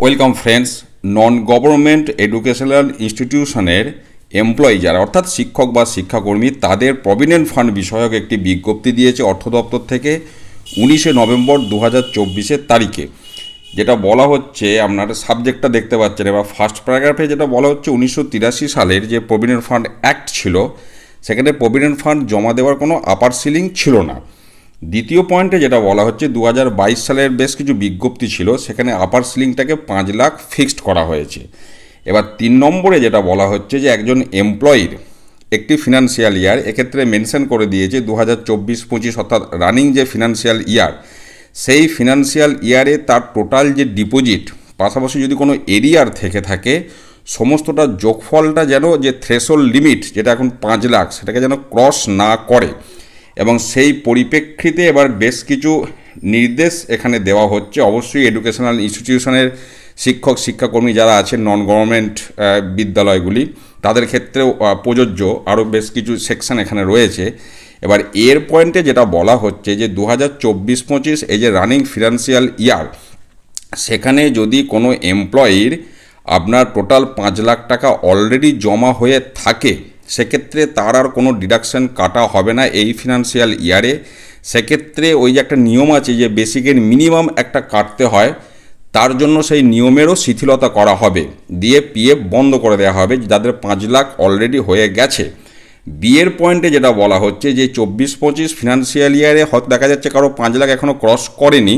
Welcome friends. Non government educational ইনস্টিটিউশনের employee যারা অর্থাৎ শিক্ষক বা শিক্ষাকর্মী তাদের প্রভিডেন্ট ফান্ড বিষয়ক একটি বিজ্ঞপ্তি দিয়েছে অর্থ দপ্তর থেকে 19শে নভেম্বর 2024 তারিখে। যেটা বলা হচ্ছে, আপনার সাবজেক্টটা দেখতে পাচ্ছেন, এবার ফার্স্ট প্যারাগ্রাফে যেটা বলা হচ্ছে 1983 সালের যে প্রভিডেন্ট ফান্ড অ্যাক্ট ছিল সেখানে প্রভিডেন্ট ফান্ড জমা দেওয়ার কোনো আপার সিলিং ছিল না। দ্বিতীয় পয়েন্টে যেটা বলা হচ্ছে 2022 সালের বেশ কিছু বিজ্ঞপ্তি ছিল, সেখানে আপার সিলিংটাকে 5 লাখ ফিক্সড করা হয়েছে। এবার 3 নম্বরে যেটা বলা হচ্ছে যে একজন এমপ্লয়ির একটি ফিনান্সিয়াল ইয়ার, এক্ষেত্রে মেনশন করে দিয়েছে 2024-25 অর্থাৎ রানিং যে ফিনান্সিয়াল ইয়ার, সেই ফিনান্সিয়াল ইয়ারে তার টোটাল যে ডিপোজিট পাশাপাশি যদি কোনো এরিয়ার থেকে থাকে সমস্তটা যোগফলটা যেন যে থ্রেশহোল্ড লিমিট যেটা এখন 5 লাখ সেটাকে যেন ক্রস না করে। এবং সেই পরিপ্রেক্ষিতে এবার বেশ কিছু নির্দেশ এখানে দেওয়া হচ্ছে। অবশ্যই এডুকেশনাল ইনস্টিটিউশনের শিক্ষক শিক্ষাকর্মী যারা আছেন নন গভর্নমেন্ট বিদ্যালয়গুলি তাদের ক্ষেত্রেও প্রযোজ্য আরও বেশ কিছু সেকশন এখানে রয়েছে। এবার এর পয়েন্টে যেটা বলা হচ্ছে যে 2024-25 এই যে রানিং ফিনান্সিয়াল ইয়ার, সেখানে যদি কোনো এমপ্লয়ির আপনার টোটাল 5 লাখ টাকা অলরেডি জমা হয়ে থাকে সেক্ষেত্রে তার আর কোনো ডিডাকশন কাটা হবে না এই ফিনান্সিয়াল ইয়ারে। সেক্ষেত্রে ওই যে একটা নিয়ম আছে যে বেসিকের মিনিমাম একটা কাটতে হয়, তার জন্য সেই নিয়মেরও শিথিলতা করা হবে, দিয়ে পিএফ বন্ধ করে দেওয়া হবে যাদের 5 লাখ অলরেডি হয়ে গেছে। বিয়ের পয়েন্টে যেটা বলা হচ্ছে যে 24-25 ফিনান্সিয়াল ইয়ারে হয়তো দেখা যাচ্ছে কারো 5 লাখ এখনও ক্রস করেনি,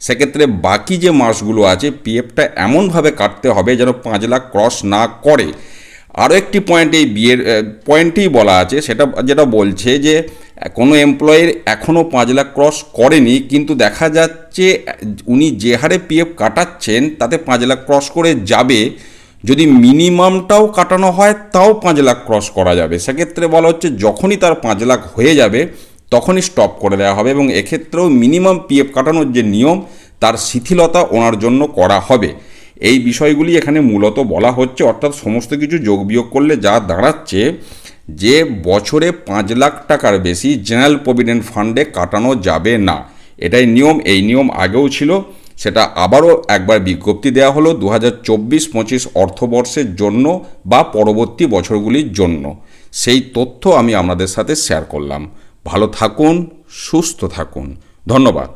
সেক্ষেত্রে বাকি যে মাসগুলো আছে পিএফটা এমনভাবে কাটতে হবে যেন 5 লাখ ক্রস না করে। আরও একটি পয়েন্ট এই বিয়ের পয়েন্টেই বলা আছে, সেটা যেটা বলছে যে কোনো এমপ্লয়ির এখনও 5 লাখ ক্রস করেনি কিন্তু দেখা যাচ্ছে উনি যে হারে পিএফ কাটাচ্ছেন তাতে 5 লাখ ক্রস করে যাবে, যদি মিনিমামটাও কাটানো হয় তাও 5 লাখ ক্রস করা যাবে। সেক্ষেত্রে বলা হচ্ছে যখনই তার 5 লাখ হয়ে যাবে তখনই স্টপ করে দেওয়া হবে এবং এক্ষেত্রেও মিনিমাম পিএফ কাটানোর যে নিয়ম তার শিথিলতা ওনার জন্য করা হবে। এই বিষয়গুলি এখানে মূলত বলা হচ্ছে, অর্থাৎ সমস্ত কিছু যোগ বিয়োগ করলে যা দাঁড়াচ্ছে যে বছরে 5 লাখ টাকার বেশি জেনারেল প্রভিডেন্ট ফান্ডে কাটানো যাবে না, এটাই নিয়ম। এই নিয়ম আগেও ছিল, সেটা আবারও একবার বিজ্ঞপ্তি দেওয়া হলো 2024-25 অর্থবর্ষের জন্য বা পরবর্তী বছরগুলির জন্য। সেই তথ্য আমি আপনাদের সাথে শেয়ার করলাম। ভালো থাকুন, সুস্থ থাকুন, ধন্যবাদ।